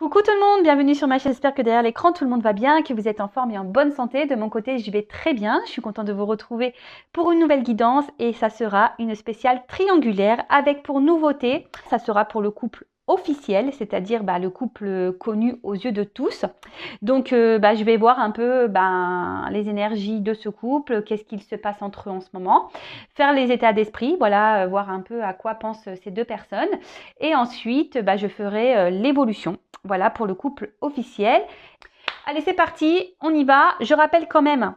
Coucou tout le monde, bienvenue sur ma chaîne, j'espère que derrière l'écran tout le monde va bien, que vous êtes en forme et en bonne santé. De mon côté, je vais très bien, je suis contente de vous retrouver pour une nouvelle guidance et ça sera une spéciale triangulaire avec pour nouveauté, ça sera pour le couple officiel, c'est-à-dire le couple connu aux yeux de tous. Donc je vais voir un peu les énergies de ce couple, qu'est-ce qu'il se passe entre eux en ce moment, faire les états d'esprit, voilà, voir un peu à quoi pensent ces deux personnes. Et ensuite, je ferai l'évolution. Voilà pour le couple officiel. Allez, c'est parti, on y va. Je rappelle quand même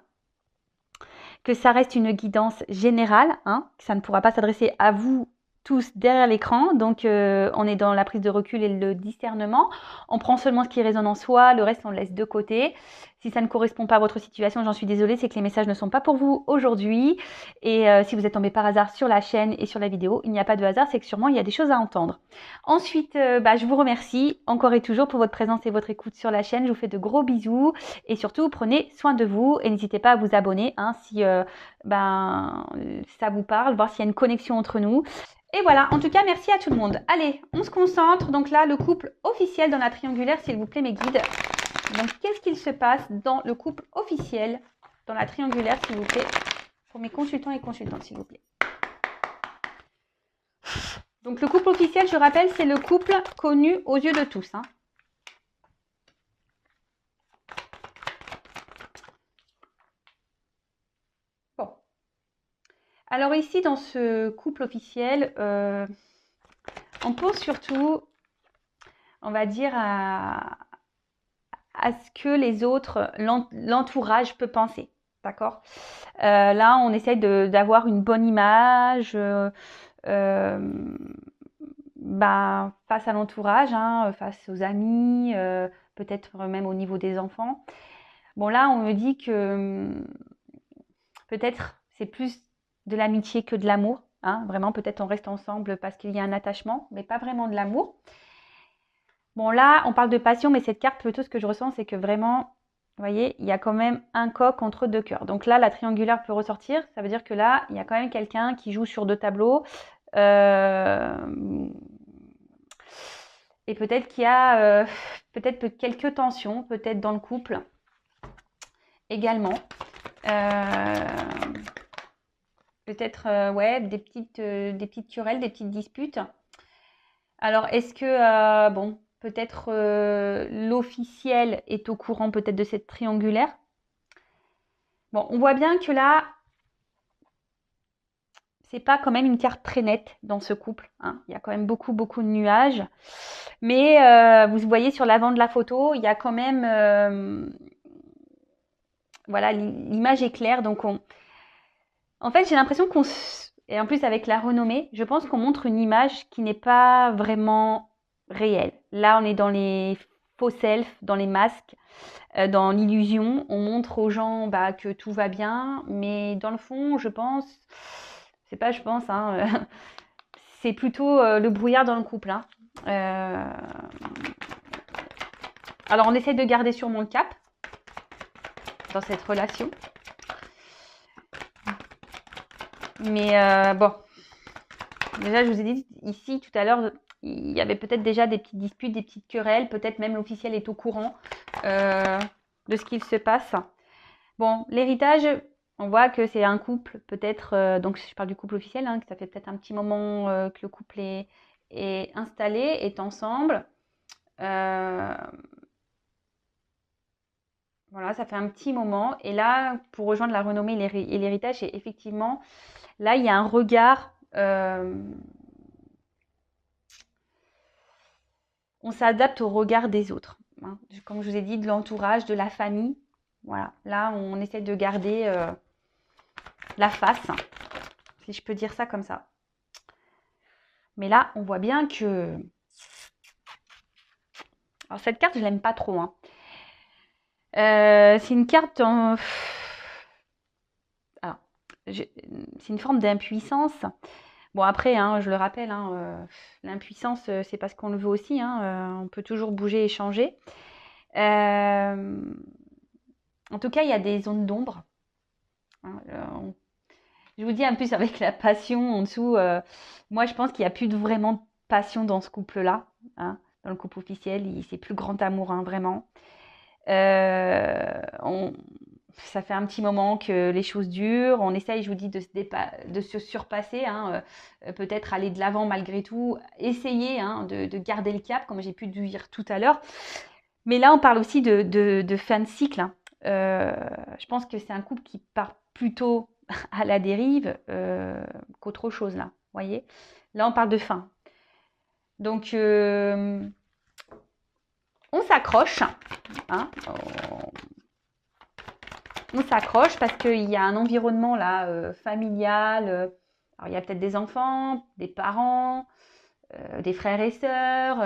que ça reste une guidance générale, que ça ne pourra pas s'adresser à vous tous derrière l'écran. Donc, on est dans la prise de recul et le discernement. On prend seulement ce qui résonne en soi, le reste, on le laisse de côté. Si ça ne correspond pas à votre situation, j'en suis désolée, c'est que les messages ne sont pas pour vous aujourd'hui. Et si vous êtes tombé par hasard sur la chaîne et sur la vidéo, il n'y a pas de hasard, c'est que sûrement, il y a des choses à entendre. Ensuite, je vous remercie encore et toujours pour votre présence et votre écoute sur la chaîne. Je vous fais de gros bisous et surtout, prenez soin de vous et n'hésitez pas à vous abonner si ça vous parle, voir s'il y a une connexion entre nous. Et voilà, en tout cas, merci à tout le monde. Allez, on se concentre. Donc là, le couple officiel dans la triangulaire, s'il vous plaît, mes guides. Donc, qu'est-ce qu'il se passe dans le couple officiel dans la triangulaire, s'il vous plaît, pour mes consultants et consultantes, s'il vous plaît. Donc, le couple officiel, je rappelle, c'est le couple connu aux yeux de tous. Bon. Alors ici, dans ce couple officiel, on pense surtout, on va dire, à ce que les autres, l'entourage peut penser. D'accord? Là, on essaye d'avoir une bonne image face à l'entourage, face aux amis, peut-être même au niveau des enfants. Bon, là, on me dit que peut-être c'est plus de l'amitié que de l'amour. Vraiment, peut-être on reste ensemble parce qu'il y a un attachement, mais pas vraiment de l'amour. Bon, là, on parle de passion, mais cette carte, plutôt, ce que je ressens, c'est que vraiment, vous voyez, il y a quand même un coq entre deux cœurs. Donc là, la triangulaire peut ressortir. Ça veut dire que là, il y a quand même quelqu'un qui joue sur deux tableaux. Et peut-être qu'il y a peut-être quelques tensions, peut-être dans le couple également. Peut-être, ouais, des petites querelles, des petites disputes. Alors, est-ce que, peut-être l'officiel est au courant peut-être de cette triangulaire? Bon, on voit bien que là, c'est pas quand même une carte très nette dans ce couple. Il y a quand même beaucoup, beaucoup de nuages. Mais vous voyez sur l'avant de la photo, il y a quand même... voilà, l'image est claire. Donc, en fait, j'ai l'impression qu'on... Et en plus, avec la renommée, je pense qu'on montre une image qui n'est pas vraiment réelle. Là, on est dans les faux self, dans les masques, dans l'illusion. On montre aux gens que tout va bien, mais dans le fond, je pense, c'est pas je pense, c'est plutôt le brouillard dans le couple. Alors, on essaie de garder sûrement le cap dans cette relation. Mais bon, déjà, je vous ai dit ici tout à l'heure, il y avait peut-être déjà des petites disputes, des petites querelles. Peut-être même l'officiel est au courant de ce qu'il se passe. Bon, l'héritage, on voit que c'est un couple, peut-être, donc je parle du couple officiel, que ça fait peut-être un petit moment que le couple est installé, est ensemble. Voilà, ça fait un petit moment. Et là, pour rejoindre la renommée et l'héritage, c'est effectivement, là, il y a un regard... on s'adapte au regard des autres. Comme je vous ai dit, de l'entourage, de la famille. Voilà, là, on essaie de garder la face, si je peux dire ça comme ça. Mais là, on voit bien que... Alors, cette carte, je l'aime pas trop. C'est une carte en... Alors, c'est une forme d'impuissance. Bon, après, je le rappelle, l'impuissance, c'est parce qu'on le veut aussi. On peut toujours bouger et changer. En tout cas, il y a des zones d'ombre. Je vous dis en plus avec la passion en dessous, moi je pense qu'il n'y a plus vraiment de passion dans ce couple-là. dans le couple officiel, c'est plus grand amour, hein, vraiment. On, ça fait un petit moment que les choses durent. On essaye, je vous dis, de se surpasser, hein, peut-être aller de l'avant malgré tout, essayer, hein, de garder le cap, comme j'ai pu dire tout à l'heure. Mais là, on parle aussi de fin de cycle, hein. Je pense que c'est un couple qui part plutôt à la dérive qu'autre chose, là. Vous voyez? Là, on parle de fin. Donc, on s'accroche, hein, on s'accroche parce qu'il y a un environnement là familial. Alors, il y a peut-être des enfants, des parents, des frères et sœurs,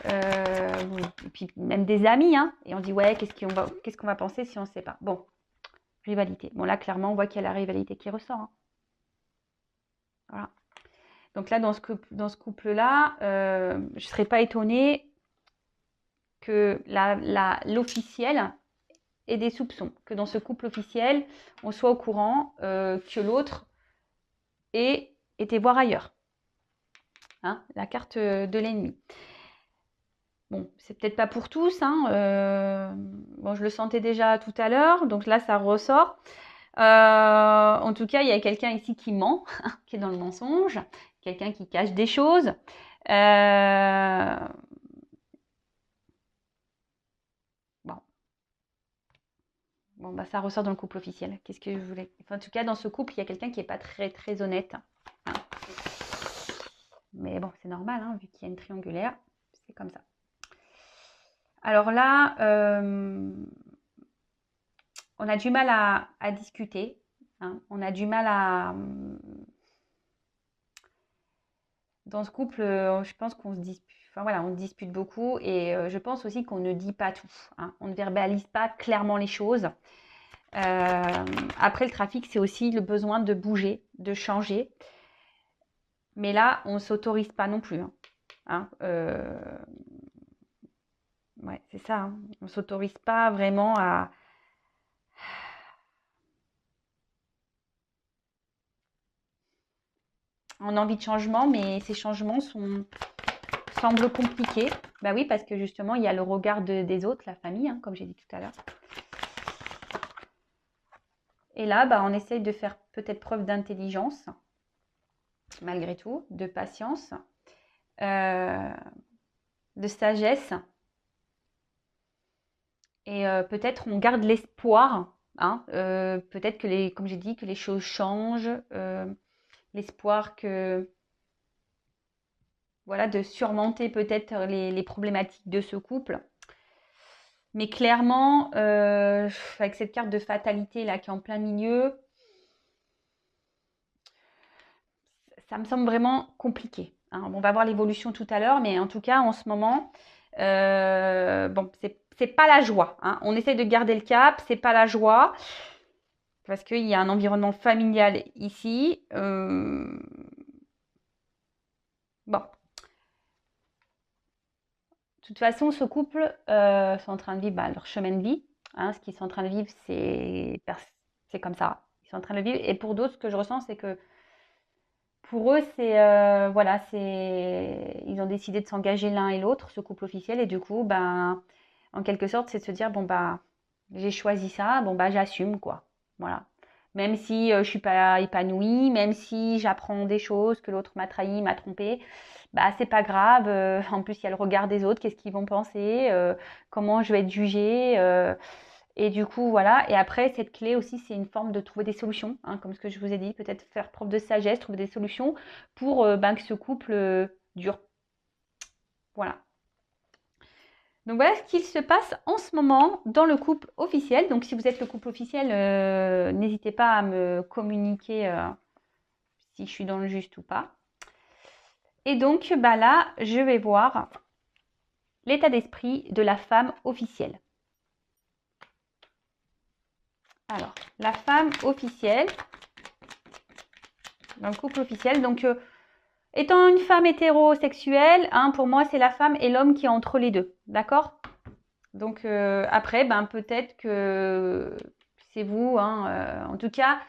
et puis même des amis, hein. Et on dit ouais, qu'est-ce qu'on va penser si on ne sait pas. Bon, rivalité. Bon là, clairement, on voit qu'il y a la rivalité qui ressort, hein. Voilà. Donc là, dans ce couple-là, je ne serais pas étonnée que l'officiel ait des soupçons. Que dans ce couple officiel, on soit au courant que l'autre ait été voir ailleurs. Hein, la carte de l'ennemi. Bon, c'est peut-être pas pour tous, hein. Bon, je le sentais déjà tout à l'heure, donc là, ça ressort. En tout cas, il y a quelqu'un ici qui ment, qui est dans le mensonge, quelqu'un qui cache des choses. Bon, bah, ça ressort dans le couple officiel. Qu'est-ce que je voulais... Enfin, en tout cas, dans ce couple, il y a quelqu'un qui n'est pas très, très honnête, hein. Mais bon, c'est normal, hein, vu qu'il y a une triangulaire. C'est comme ça. Alors là, on a du mal à discuter, hein. On a du mal à... Dans ce couple, je pense qu'on se dispute. Enfin voilà, on dispute beaucoup et je pense aussi qu'on ne dit pas tout, hein. On ne verbalise pas clairement les choses. Après, le trafic, c'est aussi le besoin de bouger, de changer. Mais là, on ne s'autorise pas non plus, hein. Ouais, c'est ça, hein. On ne s'autorise pas vraiment à... On a envie de changement, mais ces changements semblent compliqués. Bah oui, parce que justement, il y a le regard des autres, la famille, hein, comme j'ai dit tout à l'heure. Et là, bah, on essaye de faire peut-être preuve d'intelligence, malgré tout, de patience, de sagesse. Et peut-être on garde l'espoir, hein, peut-être que comme j'ai dit, que les choses changent, l'espoir que, voilà, de surmonter peut-être les problématiques de ce couple. Mais clairement, avec cette carte de fatalité là qui est en plein milieu, ça me semble vraiment compliqué, hein. On va voir l'évolution tout à l'heure, mais en tout cas, en ce moment, bon, c'est pas la joie, hein. On essaie de garder le cap, c'est pas la joie, parce qu'il y a un environnement familial ici. Bon. De toute façon, ce couple sont en train de vivre leur chemin de vie, hein. Ce qu'ils sont en train de vivre, c'est comme ça. Ils sont en train de le vivre. Et pour d'autres, ce que je ressens, c'est que pour eux, voilà, ils ont décidé de s'engager l'un et l'autre, ce couple officiel. Et du coup, ben, en quelque sorte, c'est de se dire, bon, bah, j'ai choisi ça, bon, bah, j'assume, quoi. Voilà. Même si je suis pas épanouie, même si j'apprends des choses, que l'autre m'a trahi, m'a trompé, bah, c'est pas grave. En plus, il y a le regard des autres, qu'est-ce qu'ils vont penser, comment je vais être jugée. Et du coup, voilà. Et après, cette clé aussi, c'est une forme de trouver des solutions, hein, comme ce que je vous ai dit, peut-être faire preuve de sagesse, trouver des solutions pour ben, que ce couple dure. Voilà. Donc voilà ce qu'il se passe en ce moment dans le couple officiel. Donc si vous êtes le couple officiel, n'hésitez pas à me communiquer si je suis dans le juste ou pas. Et donc bah là, je vais voir l'état d'esprit de la femme officielle. Alors, la femme officielle, dans le couple officiel, donc étant une femme hétérosexuelle, hein, pour moi, c'est la femme et l'homme qui est entre les deux, d'accord? Donc après, ben, peut-être que c'est vous, hein, en tout cas,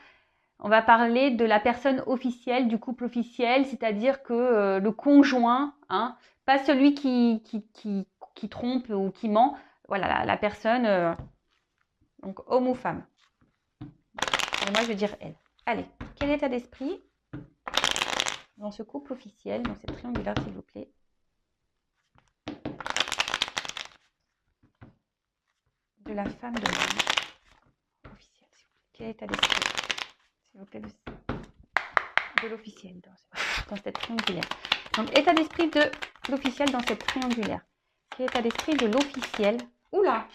on va parler de la personne officielle, du couple officiel, c'est-à-dire que le conjoint, hein, Pas celui qui trompe ou qui ment. Voilà, la personne, donc homme ou femme. Et moi, je vais dire elle. Allez, quel état d'esprit dans ce couple officiel, dans cette triangulaire, s'il vous plaît. De la femme de l'homme officiel, s'il vous plaît. Quel état d'esprit, s'il vous plaît, de l'officiel dans cette triangulaire. Donc, état d'esprit de l'officiel dans cette triangulaire. Quel état d'esprit de l'officiel? Oula!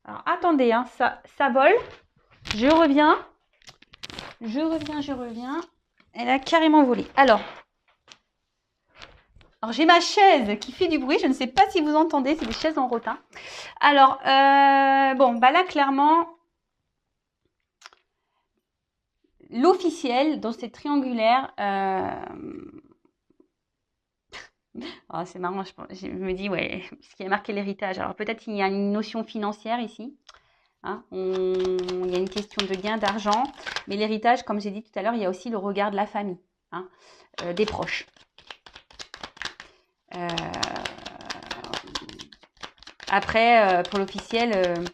Alors, attendez, hein, ça vole. Je reviens. Elle a carrément volé. Alors j'ai ma chaise qui fait du bruit. Je ne sais pas si vous entendez. C'est des chaises en rotin. Alors, bon, bah là, clairement, l'officiel dans cette triangulaire... Oh, c'est marrant, je me dis, ouais, parce qu'il y a marqué l'héritage. Alors, peut-être qu'il y a une notion financière ici. Hein, il y a une question de gain d'argent. Mais l'héritage, comme j'ai dit tout à l'heure, il y a aussi le regard de la famille, hein, des proches. Après, pour l'officiel,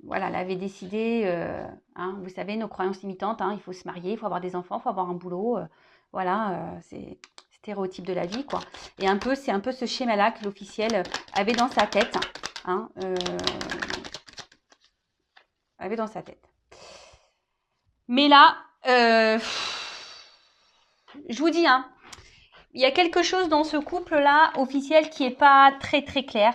voilà, elle avait décidé, hein, vous savez, nos croyances limitantes, hein, il faut se marier, il faut avoir des enfants, il faut avoir un boulot. Voilà, c'est stéréotype de la vie, quoi. Et c'est un peu ce schéma-là que l'officiel avait dans sa tête. Hein, avait dans sa tête. Mais là, je vous dis, hein, il y a quelque chose dans ce couple-là, officiel, qui n'est pas très très clair.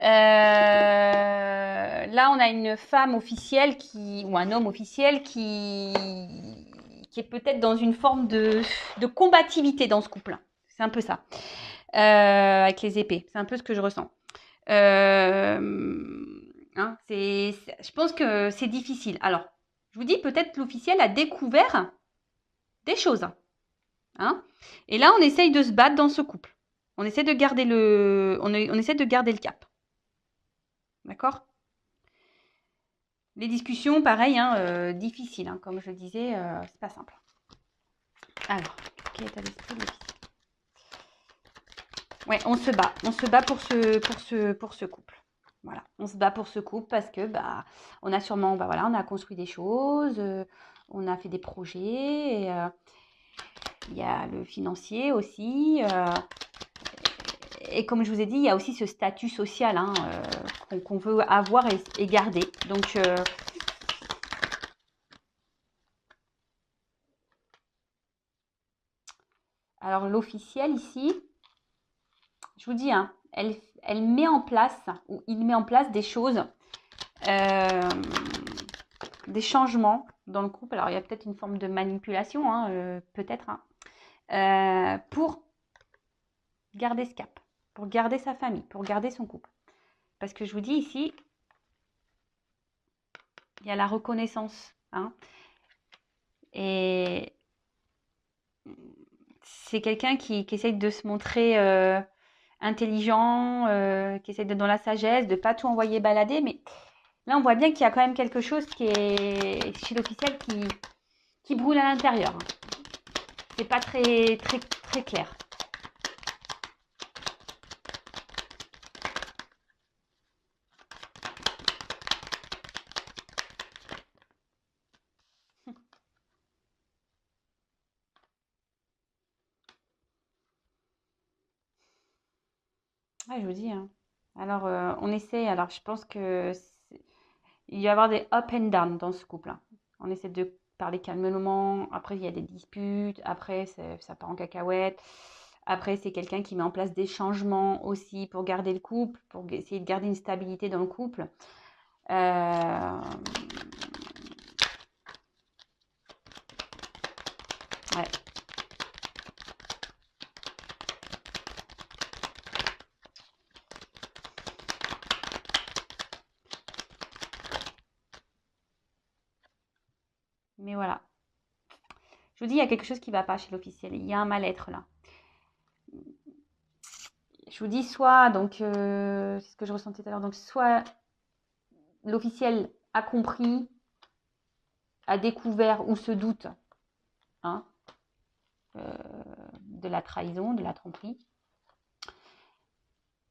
Là, on a une femme officielle ou un homme officiel qui est peut-être dans une forme de combativité dans ce couple. C'est un peu ça. Avec les épées. C'est un peu ce que je ressens. Hein, je pense que c'est difficile. Alors, je vous dis, peut-être l'officiel a découvert des choses. Hein, et là, on essaye de se battre dans ce couple. On essaie de garder on essaie de garder le cap. D'accord? Les discussions, pareil, hein, difficiles. Hein, comme je le disais, c'est pas simple. Alors, quel état d'esprit de l'officiel? Ouais, on se bat. On se bat pour ce couple. Voilà, on se bat pour ce couple parce que on a sûrement, voilà, on a construit des choses, on a fait des projets. Et, il y a le financier aussi. Et comme je vous ai dit, il y a aussi ce statut social, hein, qu'on veut avoir et garder. Donc, alors l'officiel ici, je vous dis, hein, elle met en place, ou il met en place des choses, des changements dans le couple. Alors il y a peut-être une forme de manipulation, hein, peut-être, hein, pour garder ce cap, pour garder sa famille, pour garder son couple. Parce que je vous dis ici, il y a la reconnaissance, hein. Et c'est quelqu'un qui essaye de se montrer intelligent, qui essaye d'être dans la sagesse, de ne pas tout envoyer balader. Mais là, on voit bien qu'il y a quand même quelque chose qui est chez l'officiel qui brûle à l'intérieur. Hein. C'est pas très, très, très clair. Ouais, je vous dis. Hein. Alors, on essaie. Alors, je pense que il va y avoir des up and down dans ce couple. Hein. On essaie de parler calmement. Après, il y a des disputes. Après, ça part en cacahuète. Après, c'est quelqu'un qui met en place des changements aussi pour garder le couple, pour essayer de garder une stabilité dans le couple. Ouais. Mais voilà. Je vous dis, il y a quelque chose qui ne va pas chez l'officiel. Il y a un mal-être là. Je vous dis soit, donc, c'est ce que je ressentais tout à l'heure, donc soit l'officiel a compris, a découvert ou se doute, hein, de la trahison, de la tromperie.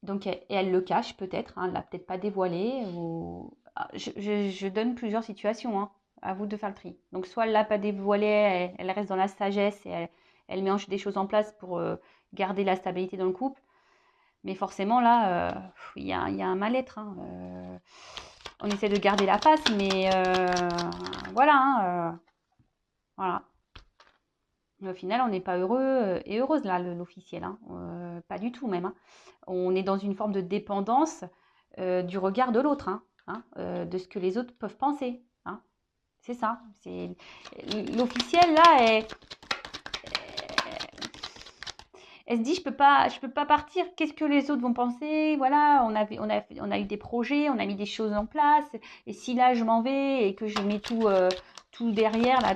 Donc, et elle le cache peut-être, hein, elle l'a peut-être pas dévoilé. Ou... Ah, je donne plusieurs situations, hein, à vous de faire le tri. Donc, soit elle l'a pas dévoilé, elle reste dans la sagesse et elle met des choses en place pour garder la stabilité dans le couple. Mais forcément, là, il y a un mal-être, hein. On essaie de garder la face, mais voilà, hein, voilà. Mais au final, on n'est pas heureux et heureuse, là, l'officiel, hein. Pas du tout même, hein. On est dans une forme de dépendance du regard de l'autre, hein, de ce que les autres peuvent penser, hein. C'est ça. L'officiel, là, elle se dit, je peux pas partir. Qu'est-ce que les autres vont penser? Voilà, on a eu des projets, on a mis des choses en place. Et si là, je m'en vais et que je mets tout derrière, là,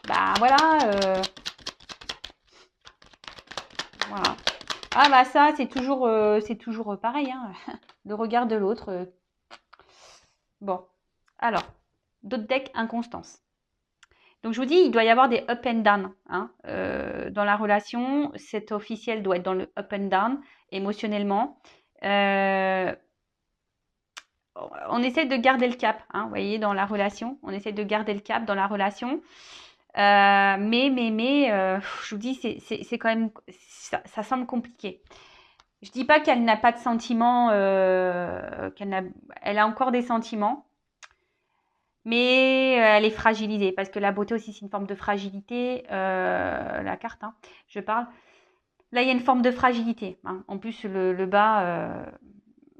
bah voilà, voilà. Ah bah ça, c'est toujours pareil, hein, le regard de l'autre. Bon, alors, d'autres decks, inconstance. Donc je vous dis, il doit y avoir des up and down, hein, dans la relation. Cet officiel doit être dans le up and down émotionnellement. On essaie de garder le cap, hein, vous voyez, dans la relation. On essaie de garder le cap dans la relation. Je vous dis, c'est quand même, ça semble compliqué. Je dis pas qu'elle n'a pas de sentiments, elle a encore des sentiments, mais elle est fragilisée parce que la beauté aussi c'est une forme de fragilité. La carte, hein, je parle. Là, il y a une forme de fragilité, hein. En plus, le bas,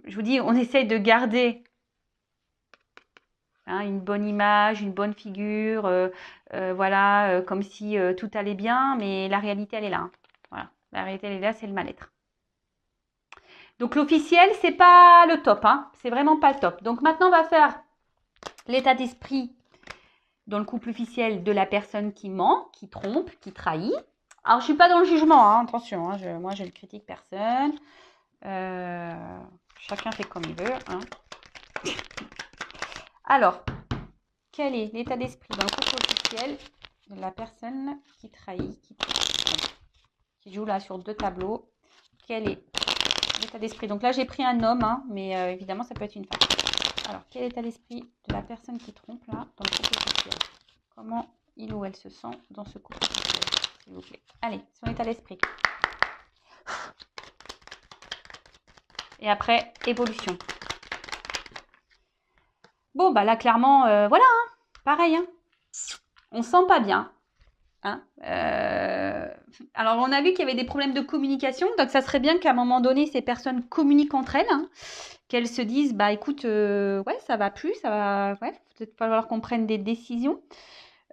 je vous dis, on essaye de garder, hein, une bonne image, une bonne figure, voilà, comme si tout allait bien, mais la réalité, elle est là, hein. Voilà, la réalité, elle est là, c'est le mal-être. Donc l'officiel, c'est pas le top, hein. C'est vraiment pas le top. Donc maintenant, on va faire l'état d'esprit dans le couple officiel de la personne qui ment, qui trompe, qui trahit. Alors, je suis pas dans le jugement, hein, attention, hein, moi, je ne critique personne. Chacun fait comme il veut, hein. Alors, quel est l'état d'esprit dans le couple officiel de la personne qui trahit, qui joue là sur 2 tableaux? Quel est l'état d'esprit? Donc là, j'ai pris un homme, hein, mais évidemment, ça peut être une femme. Alors, quel est l'état d'esprit de la personne qui trompe là dans le couple officiel? Comment il ou elle se sent dans ce couple officiel, s'il vous plaît? Allez, son état d'esprit. Et après, évolution. Bon, bah là, clairement, voilà, hein, pareil, hein. On se sent pas bien, hein. Alors, on a vu qu'il y avait des problèmes de communication, donc ça serait bien qu'à un moment donné, ces personnes communiquent entre elles, hein, qu'elles se disent, bah écoute, ouais, ça va plus, ça va, ouais, peut-être falloir qu'on prenne des décisions.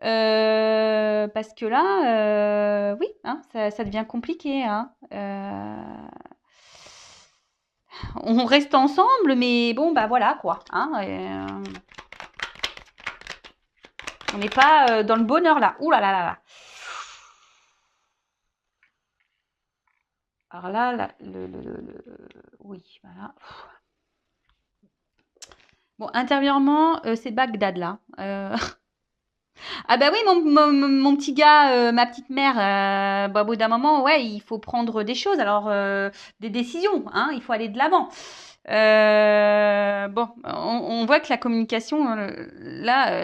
Parce que là, oui, hein, ça devient compliqué, hein. On reste ensemble, mais bon, bah voilà quoi, hein. On n'est pas dans le bonheur là. Ouh là là là là. Alors là, oui, voilà. Bon, intérieurement, c'est Bagdad là. Ah bah oui, mon petit gars, ma petite mère, bah, au bout d'un moment, ouais, il faut prendre des choses, alors des décisions, hein, il faut aller de l'avant. Bon, on voit que la communication, là,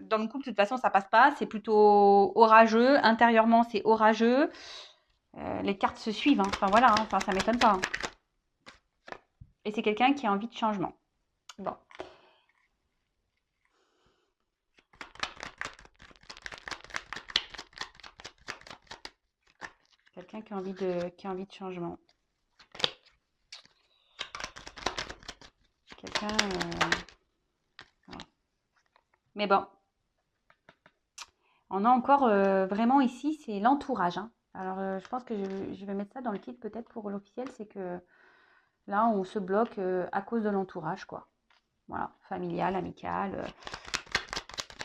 dans le couple, de toute façon, ça passe pas, c'est plutôt orageux, intérieurement, c'est orageux. Les cartes se suivent, hein. Enfin voilà, hein. Enfin, ça m'étonne pas, hein. Et c'est quelqu'un qui a envie de changement. Bon. Quelqu'un qui a envie de changement. Quelqu'un. Voilà. Mais bon. On a encore vraiment ici, c'est l'entourage, hein. Alors, je pense que je vais mettre ça dans le titre peut-être pour l'officiel, c'est que là, on se bloque à cause de l'entourage, quoi. Voilà, familial, amical.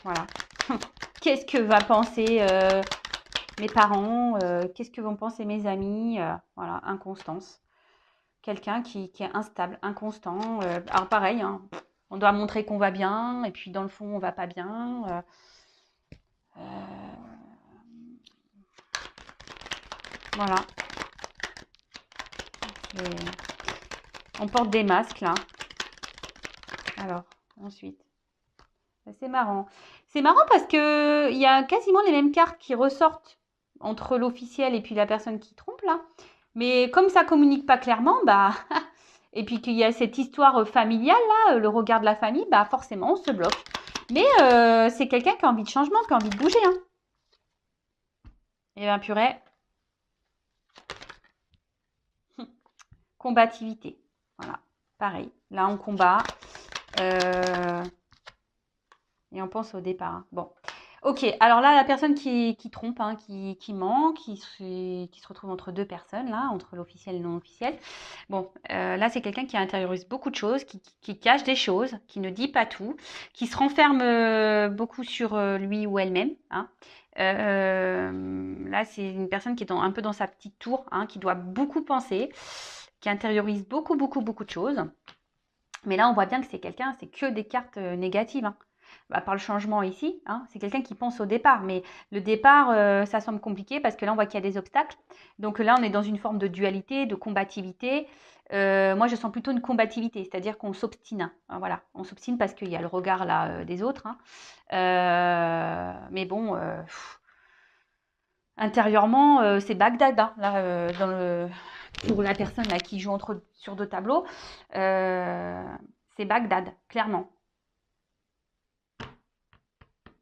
Voilà. Qu'est-ce que va penser mes parents? Qu'est-ce que vont penser mes amis? Voilà, inconstance. Quelqu'un qui est instable, inconstant. Alors pareil, hein, on doit montrer qu'on va bien, et puis dans le fond, on va pas bien. Voilà. On porte des masques là. Alors, ensuite. C'est marrant. C'est marrant parce que il y a quasiment les mêmes cartes qui ressortent entre l'officiel et puis la personne qui trompe là. Mais comme ça communique pas clairement, bah et puis qu'il y a cette histoire familiale là, le regard de la famille, bah forcément on se bloque. Mais c'est quelqu'un qui a envie de changement, qui a envie de bouger, hein. Et bien purée, combativité. Voilà, pareil. Là on combat. Et on pense au départ, hein. Bon. Ok, alors là, la personne qui trompe, hein, qui ment, qui se retrouve entre deux personnes, là, entre l'officiel et le non officiel. Bon, là, c'est quelqu'un qui intériorise beaucoup de choses, qui cache des choses, qui ne dit pas tout, qui se renferme beaucoup sur lui ou elle-même, hein. Là, c'est une personne qui est un peu dans sa petite tour, hein, qui doit beaucoup penser, qui intériorise beaucoup, beaucoup, beaucoup de choses. Mais là, on voit bien que c'est quelqu'un, c'est que des cartes négatives, hein. Bah, par le changement ici, hein, c'est quelqu'un qui pense au départ. Mais le départ, ça semble compliqué parce que là, on voit qu'il y a des obstacles. Donc là, on est dans une forme de dualité, de combativité. Moi, je sens plutôt une combativité, c'est-à-dire qu'on s'obstine, hein, voilà, on s'obstine parce qu'il y a le regard là des autres, hein. Mais bon, intérieurement, c'est Bagdad, hein, là, pour la personne là, qui joue sur deux tableaux. C'est Bagdad, clairement.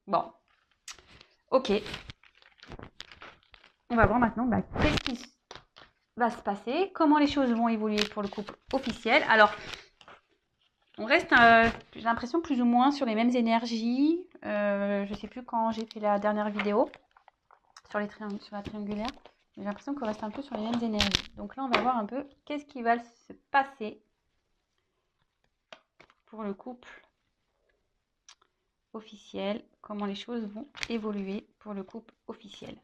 Bon, ok. On va voir maintenant qu'est-ce qui va se passer, comment les choses vont évoluer pour le couple officiel. Alors, on reste, j'ai l'impression, plus ou moins sur les mêmes énergies. Je ne sais plus quand j'ai fait la dernière vidéo sur la triangulaire. J'ai l'impression qu'on reste un peu sur les mêmes énergies. Donc là, on va voir un peu qu'est-ce qui va se passer pour le couple officiel, comment les choses vont évoluer pour le couple officiel.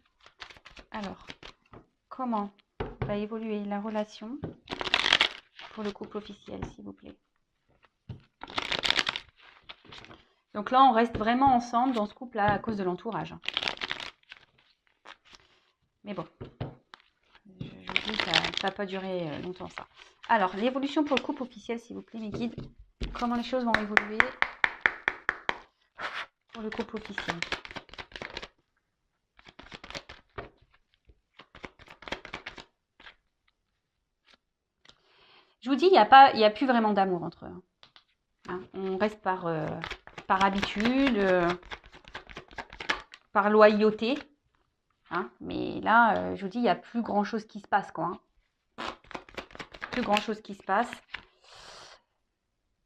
Alors, comment va évoluer la relation pour le couple officiel, s'il vous plaît. Donc là, on reste vraiment ensemble dans ce couple-là à cause de l'entourage. Mais bon, je vous dis, ça ne va pas durer longtemps ça. Alors, l'évolution pour le couple officiel, s'il vous plaît, mes guides. Comment les choses vont évoluer pour le couple officiel. Je vous dis, il n'y a plus vraiment d'amour entre eux, hein. On reste par habitude, par loyauté, hein. Mais là, je vous dis, il n'y a plus grand-chose qui se passe, quoi, hein. Plus grand-chose qui se passe.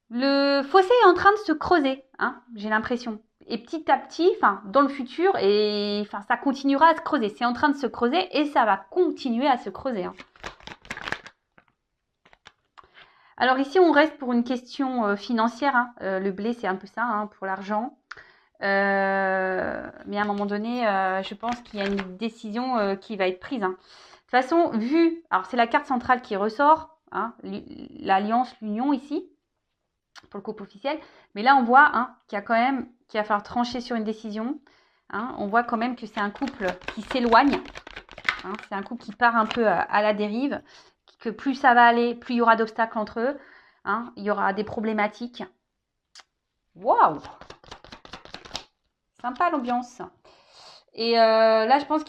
Le fossé est en train de se creuser, hein, j'ai l'impression. Et petit à petit, dans le futur, ça continuera à se creuser. C'est en train de se creuser et ça va continuer à se creuser, hein. Alors ici, on reste pour une question financière, hein. Le blé, c'est un peu ça, hein, pour l'argent. Mais à un moment donné, je pense qu'il y a une décision qui va être prise, hein. De toute façon, alors c'est la carte centrale qui ressort, hein, l'alliance, l'union ici, pour le couple officiel. Mais là, on voit, hein, qu'il va falloir trancher sur une décision, hein. On voit quand même que c'est un couple qui s'éloigne, hein. C'est un couple qui part un peu à la dérive, que plus ça va aller, plus il y aura d'obstacles entre eux, hein. Il y aura des problématiques. Waouh! Sympa l'ambiance. Et là, je pense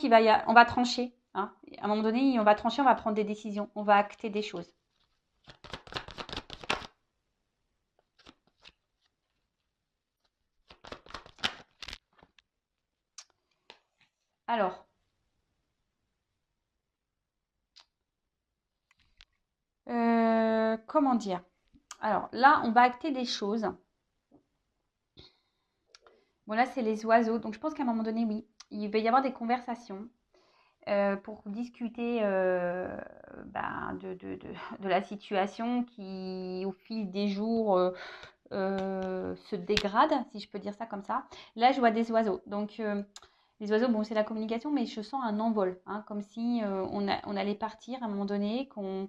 on va trancher, hein. À un moment donné, on va trancher, on va prendre des décisions, on va acter des choses. Alors, comment dire? Alors là, on va acter des choses. Bon, là, c'est les oiseaux. Donc, je pense qu'à un moment donné, oui, il va y avoir des conversations pour discuter de la situation qui, au fil des jours, se dégrade, si je peux dire ça comme ça. Là, je vois des oiseaux. Donc, les oiseaux, bon, c'est la communication, mais je sens un envol, hein, comme si on allait partir à un moment donné, qu'on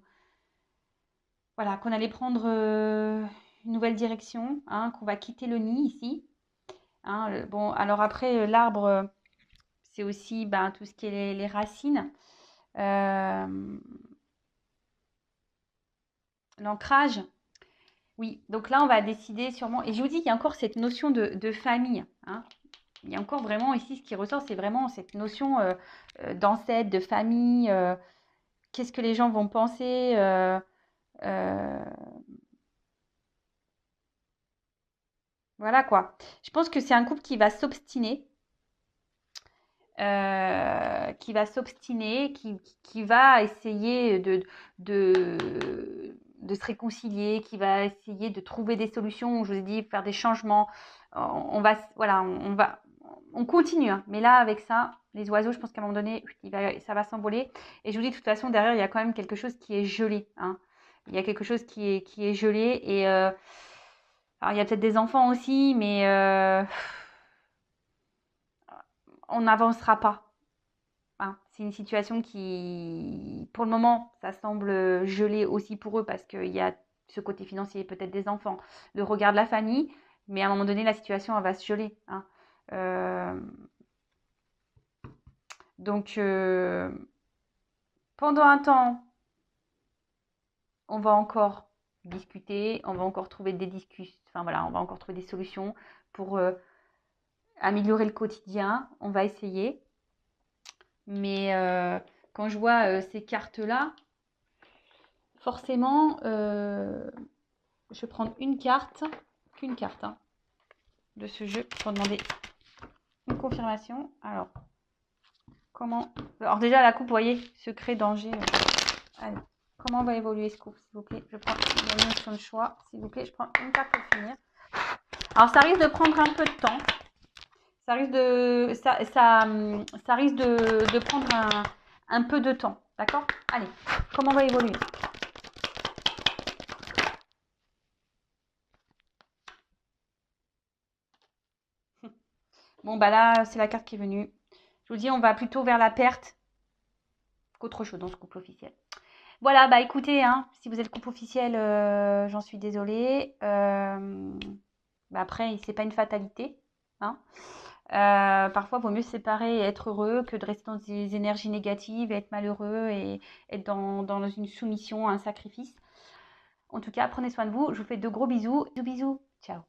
allait prendre une nouvelle direction, hein, qu'on va quitter le nid ici, hein. Bon, alors après, l'arbre, c'est aussi tout ce qui est les racines. l'ancrage. Oui, donc là, on va décider sûrement. Et je vous dis, il y a encore cette notion de famille. Hein. Il y a encore vraiment ici, ce qui ressort, c'est vraiment cette notion d'ancêtre, de famille. Qu'est-ce que les gens vont penser euh, voilà quoi. Je pense que c'est un couple qui va s'obstiner. Qui va essayer de se réconcilier, qui va essayer de trouver des solutions, je vous ai dit, faire des changements. On va, voilà, on continue. Hein. Mais là, avec ça, les oiseaux, je pense qu'à un moment donné, ça va s'envoler. Et je vous dis, de toute façon, derrière, il y a quand même quelque chose qui est gelé. Hein. Il y a quelque chose qui est gelé. Et alors, il y a peut-être des enfants aussi, mais on n'avancera pas. Hein. C'est une situation qui, pour le moment, ça semble gelé aussi pour eux parce qu'il y a ce côté financier, peut-être des enfants, le regard de la famille, mais à un moment donné, la situation, elle va se geler. Hein. Euh, donc, pendant un temps, on va encore discuter, on va encore trouver des discussions, enfin voilà, on va encore trouver des solutions pour améliorer le quotidien. On va essayer. Mais quand je vois ces cartes-là, forcément, je vais prendre une carte, qu'une carte hein, de ce jeu pour demander une confirmation. Alors, comment... Alors déjà, la coupe, vous voyez, secret, danger. Allez, comment va évoluer ce couple, s'il vous plaît? Je prends une notion de choix, s'il vous plaît. Je prends une carte pour finir. Alors, ça risque de prendre un peu de temps. Ça risque de prendre un peu de temps. D'accord? Allez, comment va évoluer? Bon, bah là, c'est la carte qui est venue. Je vous dis, on va plutôt vers la perte qu'autre chose dans ce couple officiel. Voilà, bah écoutez, hein, si vous êtes couple officiel, j'en suis désolée. Bah après, c'est pas une fatalité. Hein. Parfois, il vaut mieux se séparer et être heureux que de rester dans des énergies négatives et être malheureux et être dans une soumission, un sacrifice. En tout cas, prenez soin de vous. Je vous fais de gros bisous. Bisous, bisous. Ciao.